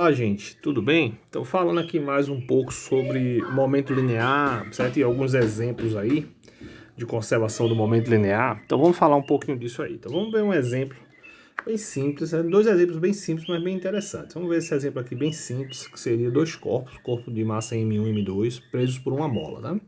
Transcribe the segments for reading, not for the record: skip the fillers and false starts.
Olá, gente, tudo bem? Então, falando aqui mais um pouco sobre momento linear, certo? E alguns exemplos aí de conservação do momento linear. Então, vamos falar um pouquinho disso aí. Então, vamos ver um exemplo bem simples, né? Dois exemplos bem simples, mas bem interessantes. Vamos ver esse exemplo aqui bem simples, que seria dois corpos, corpo de massa M1 e M2, presos por uma mola, tá?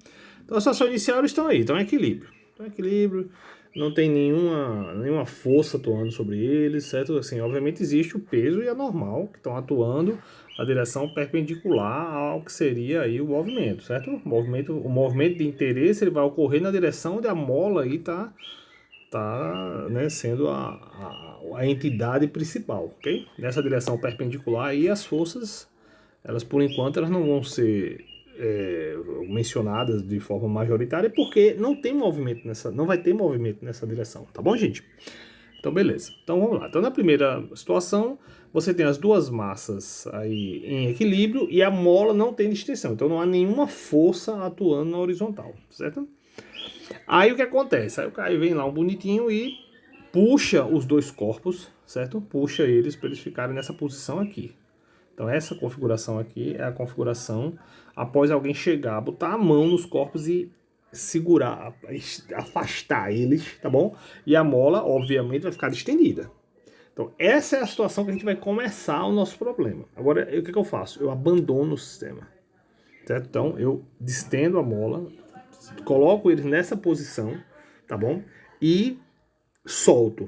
Então, a situação inicial eles estão aí, estão em equilíbrio. Estão em equilíbrio, não tem nenhuma força atuando sobre eles, certo? Assim, obviamente existe o peso e a normal que estão atuando na direção perpendicular ao que seria aí o movimento, certo? O movimento de interesse ele vai ocorrer na direção onde a mola aí tá, né, sendo a entidade principal, ok? Nessa direção perpendicular aí as forças, elas por enquanto elas não vão ser mencionadas de forma majoritária porque não vai ter movimento nessa direção, tá bom, gente? Então, beleza. Então, vamos lá. Então, na primeira situação, você tem as duas massas aí em equilíbrio e a mola não tem distensão. Então, não há nenhuma força atuando na horizontal, certo? Aí, o que acontece? Aí o Caio vem lá um bonitinho e puxa os dois corpos, certo? Puxa eles para eles ficarem nessa posição aqui. Então, essa configuração aqui é a configuração após alguém chegar, botar a mão nos corpos e segurar, afastar eles, tá bom? E a mola, obviamente, vai ficar distendida. Então, essa é a situação que a gente vai começar o nosso problema. Agora, o que eu faço? Eu abandono o sistema, certo? Então, eu distendo a mola, coloco eles nessa posição, tá bom? E solto.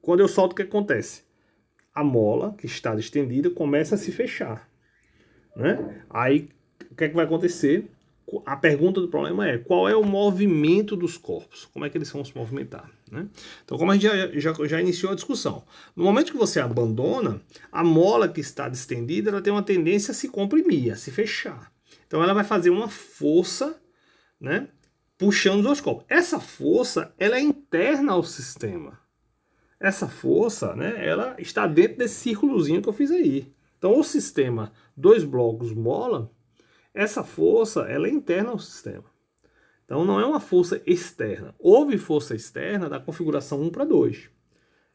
Quando eu solto, o que acontece? A mola, que está distendida, começa a se fechar, né? Aí, o que é que vai acontecer? A pergunta do problema é qual é o movimento dos corpos? Como é que eles vão se movimentar? Né? Então, como a gente já iniciou a discussão, no momento que você abandona, a mola que está distendida ela tem uma tendência a se comprimir, a se fechar. Então, ela vai fazer uma força, né, puxando os dois corpos. Essa força ela é interna ao sistema. Essa força, né, ela está dentro desse círculozinho que eu fiz aí. Então, o sistema dois blocos mola, essa força ela é interna ao sistema. Então, não é uma força externa. Houve força externa da configuração 1 para 2.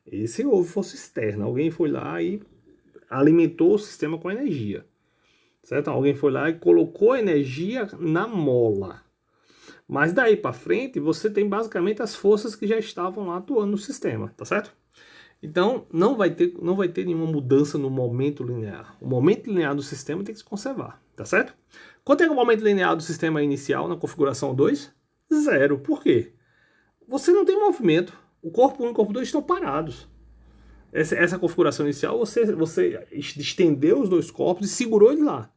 Esse houve força externa. Alguém foi lá e alimentou o sistema com energia. Certo? Alguém foi lá e colocou energia na mola. Mas daí para frente, você tem basicamente as forças que já estavam lá atuando no sistema, tá certo? Então, não vai ter nenhuma mudança no momento linear. O momento linear do sistema tem que se conservar, tá certo? Quanto é o momento linear do sistema inicial na configuração 2? Zero. Por quê? Você não tem movimento. O corpo 1 e o corpo 2 estão parados. Essa configuração inicial, você estendeu os dois corpos e segurou ele lá.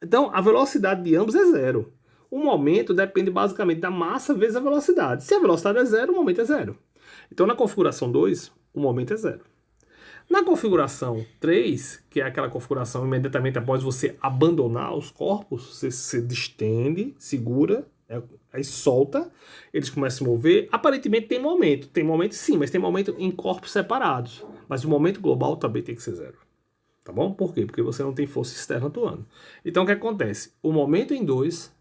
Então, a velocidade de ambos é zero. O momento depende basicamente da massa vezes a velocidade. Se a velocidade é zero, o momento é zero. Então, na configuração 2, o momento é zero. Na configuração 3, que é aquela configuração imediatamente após você abandonar os corpos, você se distende, segura, aí solta, eles começam a se mover. Aparentemente tem momento. Tem momento sim, mas tem momento em corpos separados. Mas o momento global também tem que ser zero. Tá bom? Por quê? Porque você não tem força externa atuando. Então o que acontece? O momento em 2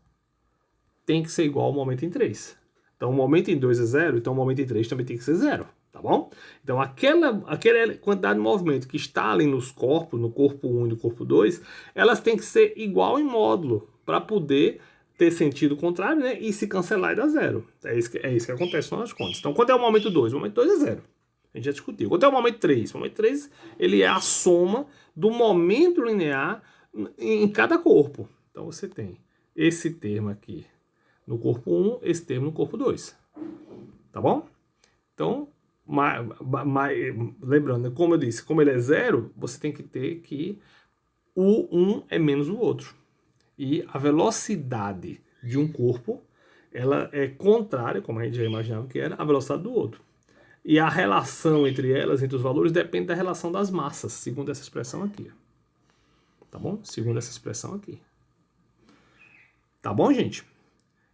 tem que ser igual ao momento em 3. Então o momento em 2 é zero, então o momento em 3 também tem que ser zero. Tá bom? Então aquela quantidade de movimento que está ali nos corpos, no corpo 1 e no corpo 2, elas têm que ser igual em módulo para poder ter sentido contrário, né? E se cancelar e dar zero. É isso que acontece nas contas. Então quanto é o momento 2? O momento 2 é zero. A gente já discutiu. Quanto é o momento 3? O momento 3 ele é a soma do momento linear em cada corpo. Então você tem esse termo aqui no corpo 1, esse termo no corpo 2. Tá bom? Então, lembrando, como eu disse, como ele é zero, você tem que ter que o um é menos o outro. E a velocidade de um corpo, ela é contrária, como a gente já imaginava que era, à velocidade do outro. E a relação entre elas, entre os valores, depende da relação das massas, segundo essa expressão aqui. Tá bom? Segundo essa expressão aqui. Tá bom, gente?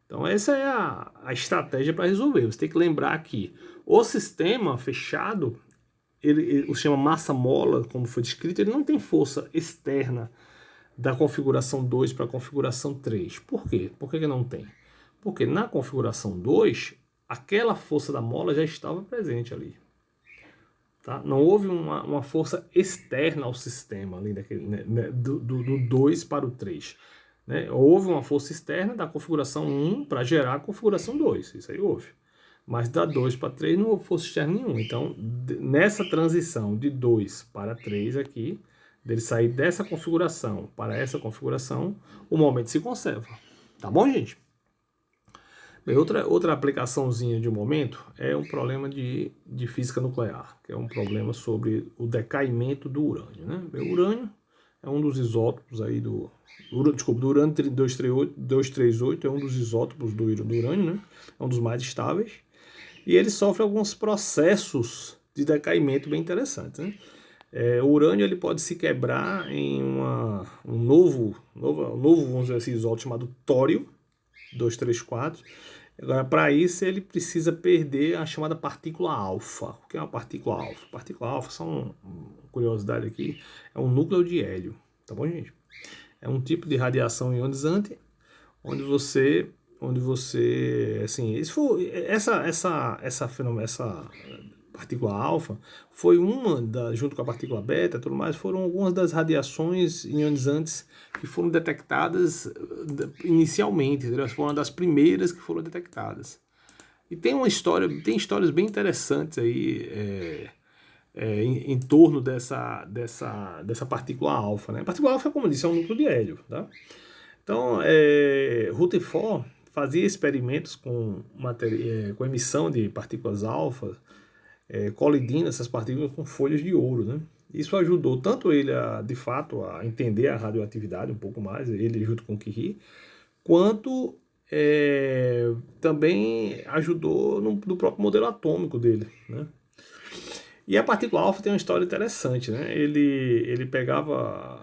Então essa é a estratégia para resolver. Você tem que lembrar que o sistema fechado, ele se chama massa-mola, como foi descrito, ele não tem força externa da configuração 2 para a configuração 3. Por quê? Por que não tem? Porque na configuração 2, aquela força da mola já estava presente ali. Tá? Não houve uma força externa ao sistema, ali daquele, né, do 2 para o 3. Né? Houve uma força externa da configuração 1 para gerar a configuração 2. Isso aí houve. Mas da 2 para 3 não houve força externa nenhuma. Então, nessa transição de 2 para 3 aqui, dele sair dessa configuração para essa configuração, o momento se conserva. Tá bom, gente? Bem, outra aplicaçãozinha de momento é um problema de física nuclear, que é um problema sobre o decaimento do urânio. Né? Bem, o urânio é um dos isótopos aí do urânio 238, é um dos isótopos do urânio, né? É um dos mais estáveis. E ele sofre alguns processos de decaimento bem interessantes. Né? O urânio ele pode se quebrar em um novo, vamos dizer assim, isótopo chamado tório 234. Agora, para isso, ele precisa perder a chamada partícula alfa. O que é uma partícula alfa? Partícula alfa, só uma curiosidade aqui, é um núcleo de hélio. Tá bom, gente? É um tipo de radiação ionizante onde você assim, essa partícula alfa foi junto com a partícula beta e tudo mais, foram algumas das radiações ionizantes que foram detectadas inicialmente, entendeu? Foram uma das primeiras que foram detectadas. E tem histórias bem interessantes aí em torno dessa partícula alfa, né? A partícula alfa, como eu disse, é um núcleo de hélio, tá? Então, Rutherford fazia experimentos com emissão de partículas alfa, colidindo essas partículas com folhas de ouro, né? Isso ajudou tanto ele, de fato, a entender a radioatividade um pouco mais, ele junto com Curie, quanto também ajudou no próprio modelo atômico dele, né? E a partícula alfa tem uma história interessante, né? Ele pegava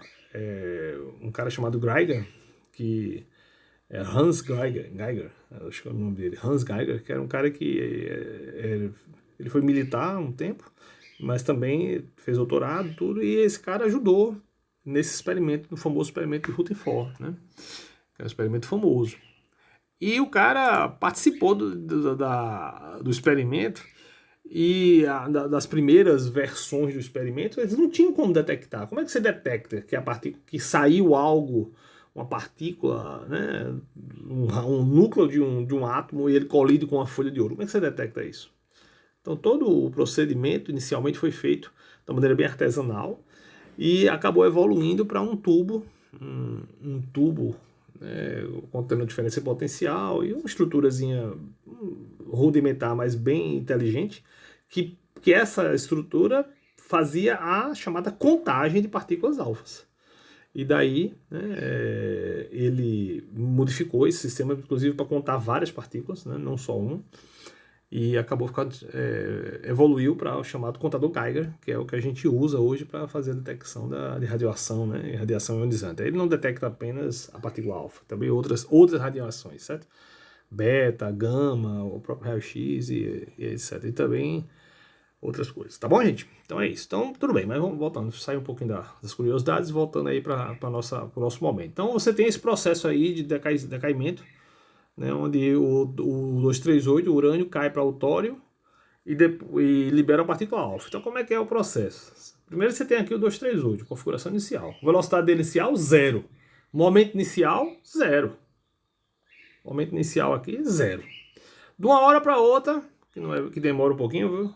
um cara chamado Geiger, que é Hans Geiger, acho que é o nome dele, Hans Geiger, que era um cara que ele foi militar há um tempo, mas também fez doutorado, tudo, e esse cara ajudou nesse experimento, no famoso experimento de Rutherford, né? Que é um experimento famoso. E o cara participou do experimento, e das primeiras versões do experimento, eles não tinham como detectar. Como é que você detecta que saiu algo, uma partícula, né, um núcleo de um átomo e ele colide com uma folha de ouro? Como é que você detecta isso? Então todo o procedimento inicialmente foi feito de uma maneira bem artesanal e acabou evoluindo para um tubo, contendo diferença potencial e uma estruturazinha rudimentar, mas bem inteligente, que essa estrutura fazia a chamada contagem de partículas alfas. E daí, né, ele modificou esse sistema, inclusive, para contar várias partículas, né, não só uma, e acabou ficando, evoluiu para o chamado contador Geiger, que é o que a gente usa hoje para fazer a detecção de radiação, né, radiação ionizante. Ele não detecta apenas a partícula alfa, também outras radiações, certo? Beta, gama, o próprio raio-x e etc. E também outras coisas. Tá bom, gente? Então é isso. Então, tudo bem, mas vamos voltando, sair um pouquinho das curiosidades, voltando aí para o nosso momento. Então, você tem esse processo aí de decaimento, né, onde o 238, o urânio, cai para o tório e libera a partícula alfa. Então, como é que é o processo? Primeiro você tem aqui o 238, configuração inicial. Velocidade dele inicial, 0. Momento inicial, 0. Momento inicial aqui, 0. De uma hora para outra, que demora um pouquinho, viu?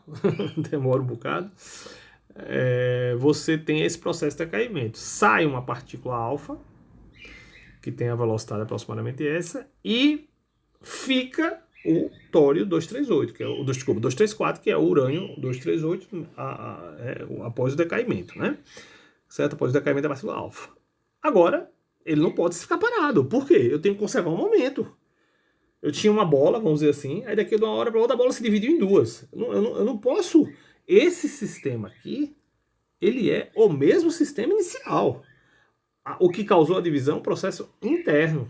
Demora um bocado. Você tem esse processo de decaimento. Sai uma partícula alfa, que tem a velocidade aproximadamente essa, e fica o tório 238, que é o 234, que é o urânio 238 após o decaimento, né? Certo? Após o decaimento da partícula alfa. Agora, ele não pode ficar parado. Por quê? Eu tenho que conservar um momento. Eu tinha uma bola, vamos dizer assim, aí daqui de uma hora para outra a bola se dividiu em duas. Eu não posso. Esse sistema aqui, ele é o mesmo sistema inicial. O que causou a divisão é um processo interno.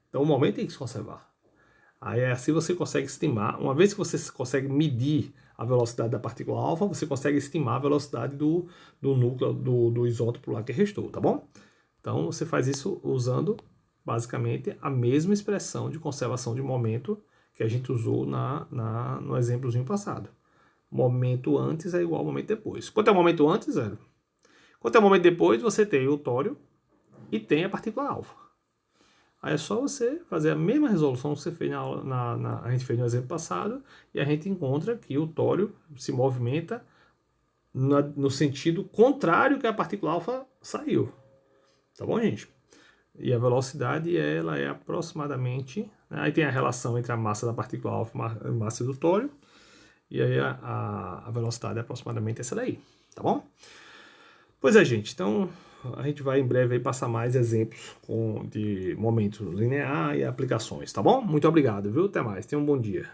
Então o momento tem que se conservar. Aí assim você consegue estimar, uma vez que você consegue medir a velocidade da partícula alfa, você consegue estimar a velocidade do núcleo, do isótopo lá que restou, tá bom? Então você faz isso usando basicamente a mesma expressão de conservação de momento que a gente usou no exemplozinho passado. momento antes é igual ao momento depois. Quanto é o momento antes, zero. Quanto é o momento depois, você tem o tório e tem a partícula alfa. Aí é só você fazer a mesma resolução que você fez a gente fez no exemplo passado, e a gente encontra que o tório se movimenta no sentido contrário que a partícula alfa saiu. Tá bom, gente? E a velocidade, ela é aproximadamente... Aí tem a relação entre a massa da partícula alfa e a massa do tório, e aí a velocidade é aproximadamente essa daí, tá bom? Pois é, gente, então a gente vai em breve aí passar mais exemplos de momento linear e aplicações, tá bom? Muito obrigado, viu? Até mais, tenha um bom dia.